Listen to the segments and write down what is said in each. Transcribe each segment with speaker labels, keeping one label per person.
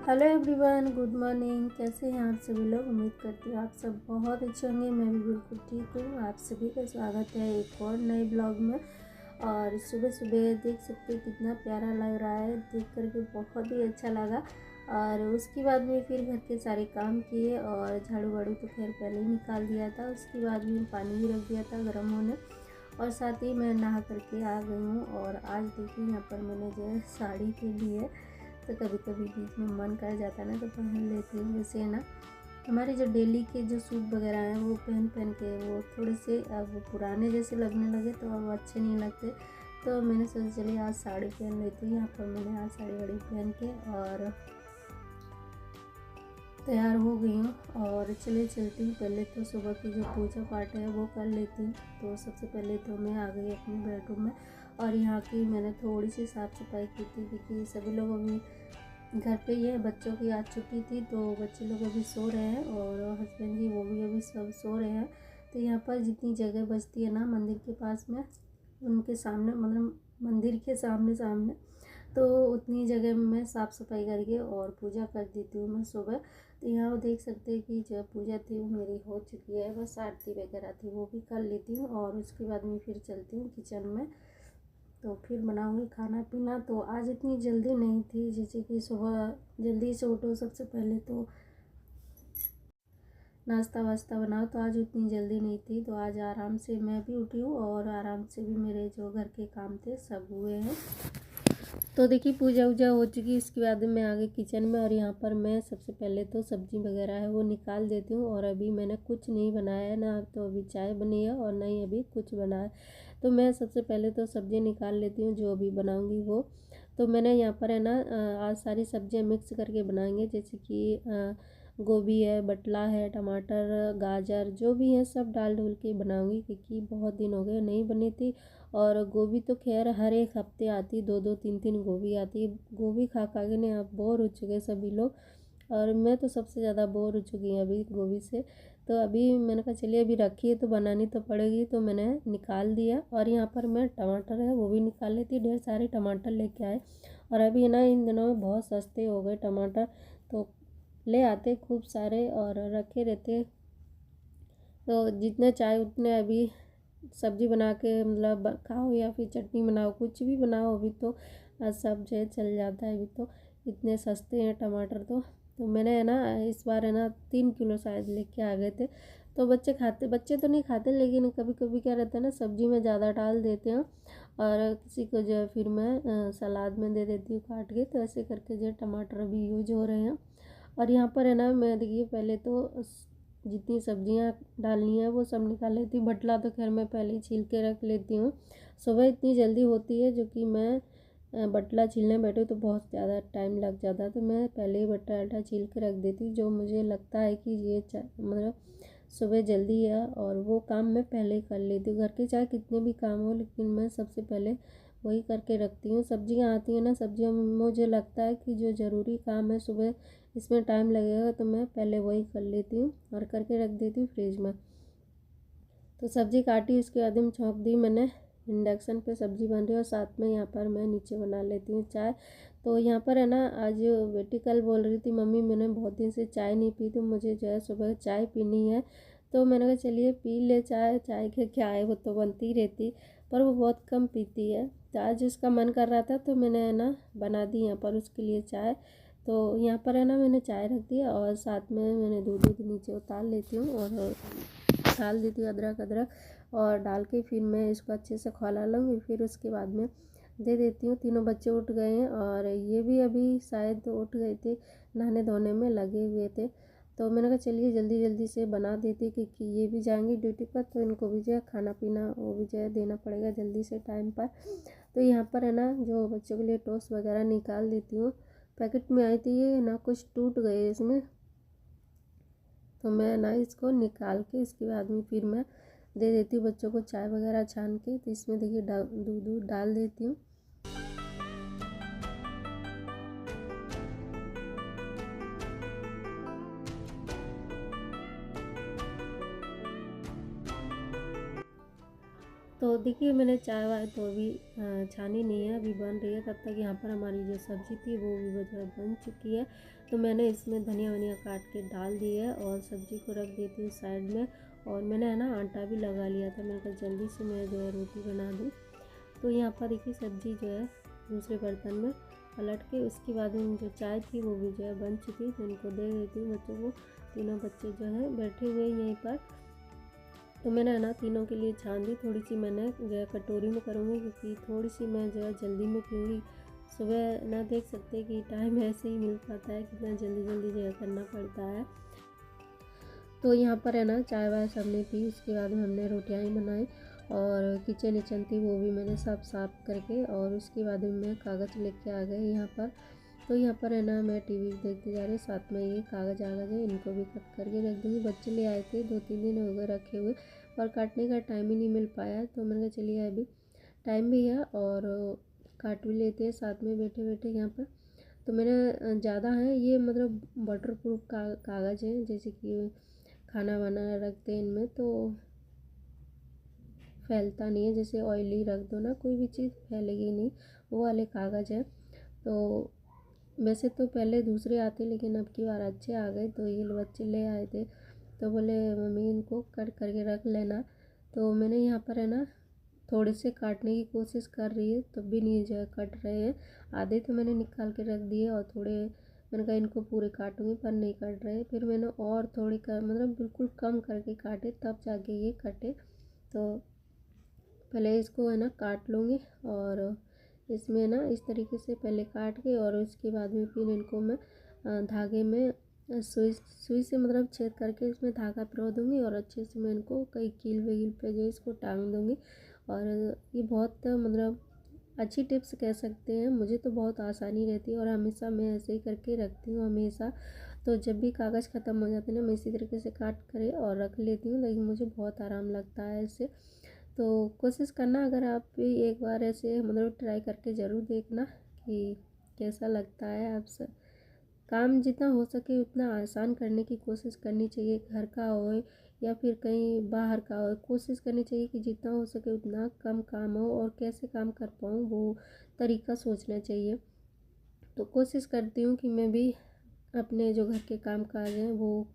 Speaker 1: Hello everyone, good morning. कैसे हैं आप सभी लोग? उम्मीद करती हूँ आप सब बहुत अच्छे होंगे। मैं भी बिल्कुल ठीक हूँ। आप सभी का स्वागत है एक और नए ब्लॉग में। और सुबह सुबह देख सकते हैं कितना प्यारा लग रहा है, देख करके बहुत ही अच्छा लगा। और उसके बाद में फिर घर के सारे काम किए और झाड़ू वाड़ू तो खैर पहले ही निकाल दिया था। उसके बाद में पानी भी रख दिया था गर्म होने, और साथ ही मैं नहा करके आ गई हूँ। और आज देखिए यहाँ पर मैंने जो है साड़ी के लिए, तो कभी कभी बीच में मन कर जाता है ना तो पहन लेती हूँ। वैसे है ना, हमारे जो डेली के जो सूट वगैरह हैं वो पहन पहन के वो थोड़े से अब पुराने जैसे लगने लगे, तो अब अच्छे नहीं लगते। तो मैंने सोचा चलिए आज साड़ी पहन लेती हूँ। यहाँ पर मैंने आज साड़ी वाड़ी पहन के और तैयार हो गई हूँ। और चलिए चलती हूँ। पहले तो सुबह की जो पूजा पाठ है वो कर लेती हूँ। तो सबसे पहले तो मैं आ गई अपने बेडरूम में, और यहाँ की मैंने थोड़ी सी साफ़ सफाई की थी, क्योंकि सभी लोग अभी घर पे ही है। बच्चों की आज छुट्टी थी तो बच्चे लोग अभी सो रहे हैं, और हस्बैंड जी वो भी अभी सब सो रहे हैं। तो यहाँ पर जितनी जगह बचती है ना मंदिर के पास में, उनके सामने मतलब मंदिर के सामने सामने, तो उतनी जगह में मैं साफ़ सफाई करके और पूजा कर देती हूँ मैं सुबह। तो यहाँ वो देख सकते हैं कि जो पूजा थी वो मेरी हो चुकी है, बस आरती वगैरह थी वो भी कर लेती हूँ। और उसके बाद में फिर चलती हूँ किचन में, तो फिर बनाऊंगी खाना पीना। तो आज इतनी जल्दी नहीं थी, जैसे कि सुबह जल्दी से उठो, सबसे पहले तो नाश्ता वास्ता बनाओ, तो आज उतनी जल्दी नहीं थी। तो आज आराम से मैं भी उठी हूँ और आराम से भी मेरे जो घर के काम थे सब हुए हैं। तो देखिए पूजा वूजा हो चुकी, इसके बाद मैं आ गई किचन में। और यहाँ पर मैं सबसे पहले तो सब्ज़ी वगैरह है वो निकाल देती हूँ। और अभी मैंने कुछ नहीं बनाया है ना, तो अभी चाय बनी है और ना ही अभी कुछ बना है। तो मैं सबसे पहले तो सब्ज़ी निकाल लेती हूँ जो अभी बनाऊँगी वो। तो मैंने यहाँ पर है ना आज सारी सब्जियाँ मिक्स करके बनाएंगे, जैसे कि गोभी है, बटला है, टमाटर, गाजर, जो भी है सब डाल डूल के बनाऊँगी, क्योंकि बहुत दिन हो गए नहीं बनी थी। और गोभी तो खैर हर एक हफ्ते आती, दो दो तीन तीन गोभी आती। गोभी खा खा के ना अब बोर हो चुके सभी लोग, और मैं तो सबसे ज़्यादा बोर हो चुकी हूँ अभी गोभी से। तो अभी मैंने कहा चलिए अभी रखी है तो बनानी तो पड़ेगी, तो मैंने निकाल दिया। और यहाँ पर मैं टमाटर है वो भी निकाल लेती, ढेर सारे टमाटर लेके आए। और अभी ना इन दिनों में बहुत सस्ते हो गए टमाटर, तो ले आते खूब सारे और रखे रहते। तो जितने चाहे उतने अभी सब्जी बना के मतलब खाओ, या फिर चटनी बनाओ, कुछ भी बनाओ, अभी तो सब जो है चल जाता है। अभी तो इतने सस्ते हैं टमाटर। तो मैंने है ना इस बार है ना 3 किलो शायद लेके आ गए थे। तो बच्चे तो नहीं खाते, लेकिन कभी कभी क्या रहता है ना सब्जी में ज़्यादा डाल देते हैं, और किसी को जो है फिर मैं सलाद में दे देती हूँ काट के। तो ऐसे करके जो है टमाटर अभी यूज हो रहे हैं। और यहाँ पर है ना मैं देखिए पहले तो जितनी सब्जियां डालनी है वो सब निकाल लेती हूँ। बटला तो खैर मैं पहले ही छील के रख लेती हूँ। सुबह इतनी जल्दी होती है जो कि मैं बटला छीलने बैठूँ तो बहुत ज़्यादा टाइम लग जाता है, तो मैं पहले ही बटला छील के रख देती हूँ। जो मुझे लगता है कि ये मतलब सुबह जल्दी है, और वो काम मैं पहले ही कर लेती हूँ। घर के चाहे कितने भी काम हो, लेकिन मैं सबसे पहले वही करके रखती हूँ। सब्जियाँ आती हैं ना, सब्जियों में मुझे लगता है कि जो ज़रूरी काम है सुबह इसमें टाइम लगेगा, तो मैं पहले वही कर लेती हूँ और करके रख देती हूँ फ्रिज में। तो सब्ज़ी काटी, उसके बाद में छोंक दी मैंने। इंडक्शन पे सब्ज़ी बन रही है, और साथ में यहाँ पर मैं नीचे बना लेती हूँ चाय। तो यहाँ पर है ना आज बेटी कल बोल रही थी मम्मी मैंने बहुत दिन से चाय नहीं पी, तो मुझे जो है सुबह चाय पीनी है। तो मैंने कहा चलिए पी ले चाय, चाय के क्या है, वो तो बनती रहती, पर वो बहुत कम पीती है। तो आज उसका मन कर रहा था तो मैंने है ना बना दी यहाँ पर उसके लिए चाय। तो यहाँ पर है ना मैंने चाय रख दिया, और साथ में मैंने दूध नीचे उतार लेती हूँ और डाल देती हूँ अदरक और डाल के फिर मैं इसको अच्छे से खौला लूँगी। फिर उसके बाद में दे देती हूँ। तीनों बच्चे उठ गए हैं, और ये भी अभी शायद उठ गए थे, नहाने धोने में लगे हुए थे। तो मैंने कहा चलिए जल्दी जल्दी से बना देती, क्योंकि ये भी जाएंगे ड्यूटी पर, तो इनको भी जो है खाना पीना वो भी जो है देना पड़ेगा जल्दी से टाइम पर। तो यहाँ पर है ना जो बच्चों के लिए टोस्ट वगैरह निकाल देती हूँ। पैकेट में आई थी ये ना, कुछ टूट गए इसमें, तो मैं ना इसको निकाल के इसके बाद में फिर मैं दे देती हूँ बच्चों को चाय वगैरह छान के। तो इसमें देखिए दूध डाल देती हूँ। तो देखिए मैंने चाय वाय तो अभी छानी नहीं है, अभी बन रही है। तब तक यहाँ पर हमारी जो सब्ज़ी थी वो भी जो है बन चुकी है। तो मैंने इसमें धनिया वनिया काट के डाल दी है और सब्ज़ी को रख देती हूँ साइड में। और मैंने है ना आटा भी लगा लिया था, मैंने कहा जल्दी से मैं जो है रोटी बना दूँ। तो यहाँ पर देखिए सब्ज़ी जो है दूसरे बर्तन में पलट के, उसके बाद में जो चाय थी वो भी जो है बन चुकी, तो इनको दे देती हूँ बच्चों को। तीनों बच्चे जो हैं बैठे हुए यहीं पर। तो मैंने है ना तीनों के लिए छान दी, थोड़ी सी मैंने जो है कटोरी में करूँगी क्योंकि थोड़ी सी मैं जो है जल्दी में पीऊँगी। सुबह ना देख सकते कि टाइम ऐसे ही मिल पाता है, कितना जल्दी जल्दी जो है करना पड़ता है। तो यहाँ पर है ना चाय वाय सबने पी, उसके बाद में हमने रोटियाँ ही बनाई और किचन विचन थी वो भी मैंने सब साफ़ करके, और उसके बाद में मैं कागज़ लेके आ गए यहाँ पर। तो यहाँ पर है ना मैं टीवी देखते जा रही, साथ में ये कागज़ आगज़ है, इनको भी कट करके रख दूँगी। बच्चे ले आए थे, 2-3 दिन हो गए रखे हुए, और काटने का टाइम ही नहीं मिल पाया। तो मैंने कहा चलिए अभी टाइम भी है और काट भी लेते हैं साथ में बैठे बैठे यहाँ पर। तो मैंने ज़्यादा है ये, मतलब वाटर प्रूफ कागज़ है, जैसे कि खाना वाना रखते हैं इनमें तो फैलता नहीं है, जैसे ऑयली रख दो ना कोई भी चीज़ फैलेगी नहीं, वो वाले कागज़ है। तो वैसे तो पहले दूसरे आते लेकिन अब की बार अच्छे आ गए, तो ये बच्चे ले आए थे तो बोले मम्मी इनको कट करके रख लेना। तो मैंने यहाँ पर है ना थोड़े से काटने की कोशिश कर रही है, तब भी नहीं जो है कट रहे हैं। आधे तो मैंने निकाल के रख दिए और थोड़े मैंने कहा इनको पूरे काटूंगी, पर नहीं कट रहे। फिर मैंने और थोड़ी मतलब बिल्कुल कम करके काटे, तब जाके ये कटे। तो पहले इसको है ना काट लूँगी, और इसमें ना इस तरीके से पहले काट के, और उसके बाद में फिर इनको मैं धागे में सुई से मतलब छेद करके इसमें धागा पिरो दूँगी, और अच्छे से मैं इनको कई कील वेल पे जो है इसको टांग दूँगी। और ये बहुत मतलब अच्छी टिप्स कह सकते हैं, मुझे तो बहुत आसानी रहती है और हमेशा मैं ऐसे ही करके रखती हूँ हमेशा। तो जब भी कागज़ ख़त्म हो जाते हैं ना, मैं इसी तरीके से काट करे और रख लेती हूँ, लेकिन मुझे बहुत आराम लगता है इससे। तो कोशिश करना, अगर आप भी एक बार ऐसे मतलब ट्राई करके ज़रूर देखना कि कैसा लगता है। आप सब काम जितना हो सके उतना आसान करने की कोशिश करनी चाहिए, घर का हो या फिर कहीं बाहर का हो। कोशिश करनी चाहिए कि जितना हो सके उतना कम काम हो, और कैसे काम कर पाऊँ वो तरीका सोचना चाहिए। तो कोशिश करती हूँ कि मैं भी अपने जो घर के काम काज हैं वो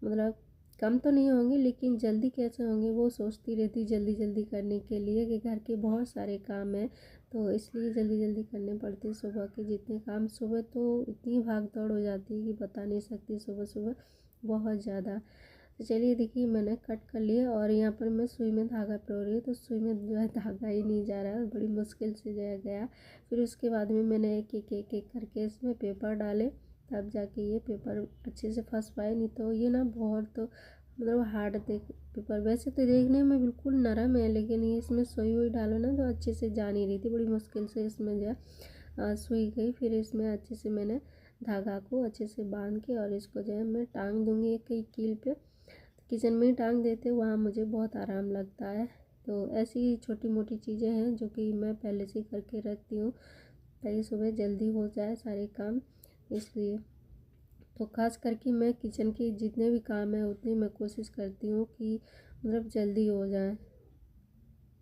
Speaker 1: मतलब कम तो नहीं होंगे, लेकिन जल्दी कैसे होंगे वो सोचती रहती जल्दी जल्दी करने के लिए, कि घर के बहुत सारे काम हैं तो इसलिए जल्दी जल्दी करने पड़ते हैं। सुबह के जितने काम, सुबह तो इतनी भाग दौड़ हो जाती है कि बता नहीं सकती, सुबह सुबह बहुत ज़्यादा। तो चलिए देखिए मैंने कट कर लिया, और यहाँ पर मैं सुई में धागा पिरो रही हूँ, तो सुई में जो है धागा ही नहीं जा रहा है, बड़ी मुश्किल से जो है गया। फिर उसके बाद में मैंने एक एक एक एक करके इसमें पेपर डाले, तब जाके ये पेपर अच्छे से फंस पाए, नहीं तो ये ना बहुत तो मतलब हार्ड पेपर। वैसे तो देखने में बिल्कुल नरम है, लेकिन ये इसमें सुई हुई डालो ना तो अच्छे से जा नहीं रही थी, बड़ी मुश्किल से इसमें जो है सुई गई। फिर इसमें अच्छे से मैंने धागा को अच्छे से बांध के, और इसको जो है मैं टांग दूँगी एक कई कील पे। किचन में ही टांग देते, वहाँ मुझे बहुत आराम लगता है। तो ऐसी छोटी मोटी चीज़ें हैं जो कि मैं पहले से ही करके रखती हूँ, ताकि सुबह जल्दी हो जाए सारे काम, इसलिए। तो ख़ास करके मैं किचन के जितने भी काम हैं उतनी मैं कोशिश करती हूँ कि मतलब जल्दी हो जाए,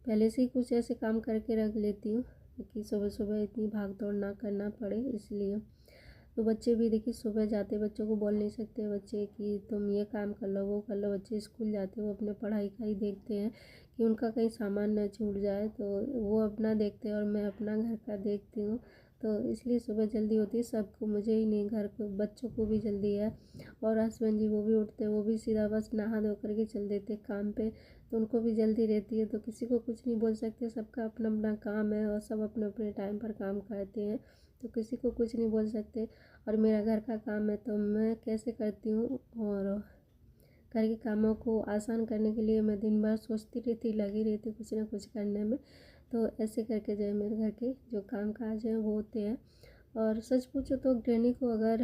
Speaker 1: पहले से ही कुछ ऐसे काम करके रख लेती हूँ कि सुबह सुबह इतनी भाग दौड़ ना करना पड़े, इसलिए। तो बच्चे भी देखिए सुबह जाते, बच्चों को बोल नहीं सकते बच्चे कि तुम ये काम कर लो वो कर लो। बच्चे स्कूल जाते वो अपने पढ़ाई का ही देखते हैं कि उनका कहीं सामान न छूट जाए, तो वो अपना देखते हैं और मैं अपना घर का देखती हूँ। तो इसलिए सुबह जल्दी होती है सबको, मुझे ही नहीं, घर को बच्चों को भी जल्दी है। और हस्बैंड जी वो भी उठते, वो भी सीधा बस नहा धो करके चल देते काम पे, तो उनको भी जल्दी रहती है। तो किसी को कुछ नहीं बोल सकते, सबका अपना अपना काम है और सब अपने अपने टाइम पर काम करते हैं, तो किसी को कुछ नहीं बोल सकते। और मेरा घर का काम है तो मैं कैसे करती हूँ, और घर के कामों को आसान करने के लिए मैं दिन भर सोचती रहती, लगी रहती कुछ ना कुछ करने में। तो ऐसे करके जो है मेरे घर के जो काम काज हैं वो होते हैं। और सच पूछो तो गृहिणी को अगर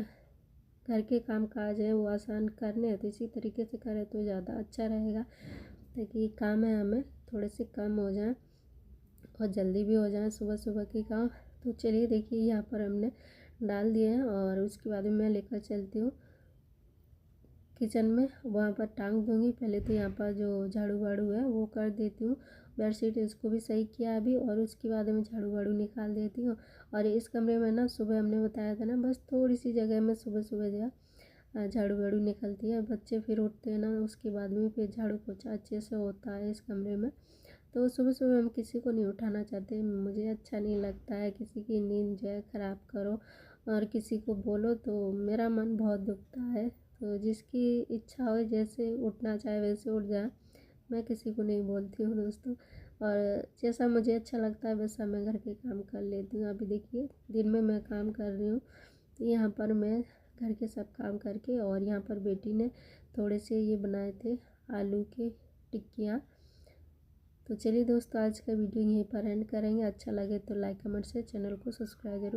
Speaker 1: घर के काम काज हैं वो आसान करने हैं तो इसी तरीके से करें तो ज़्यादा अच्छा रहेगा, ताकि काम है हमें थोड़े से कम हो जाए और जल्दी भी हो जाए सुबह सुबह के काम। तो चलिए देखिए यहाँ पर हमने डाल दिए हैं, और उसके बाद में मैं लेकर चलती हूँ किचन में, वहाँ पर टांग दूँगी। पहले तो यहाँ पर जो झाड़ू वाड़ू है वो कर देती हूँ, बेडशीट इसको भी सही किया अभी, और उसके बाद मैं झाड़ू वाड़ू निकाल देती हूँ। और इस कमरे में ना सुबह हमने बताया था ना, बस थोड़ी सी जगह में सुबह सुबह जो है झाड़ू वाड़ू निकलती है। बच्चे फिर उठते हैं ना, उसके बाद में फिर झाड़ू पोछा अच्छे से होता है इस कमरे में। तो सुबह सुबह हम किसी को नहीं उठाना चाहते, मुझे अच्छा नहीं लगता है किसी की नींद जो है ख़राब करो और किसी को बोलो, तो मेरा मन बहुत दुखता है। तो जिसकी इच्छा हो, जैसे उठना चाहे वैसे उठ जाए, मैं किसी को नहीं बोलती हूँ दोस्तों। और जैसा मुझे अच्छा लगता है वैसा मैं घर के काम कर लेती हूँ। अभी देखिए दिन में मैं काम कर रही हूँ, तो यहाँ पर मैं घर के सब काम करके, और यहाँ पर बेटी ने थोड़े से ये बनाए थे आलू के टिक्कियाँ। तो चलिए दोस्तों, आज का वीडियो यहीं पर एंड करेंगे। अच्छा लगे तो लाइक कमेंट से चैनल को सब्सक्राइब जरूर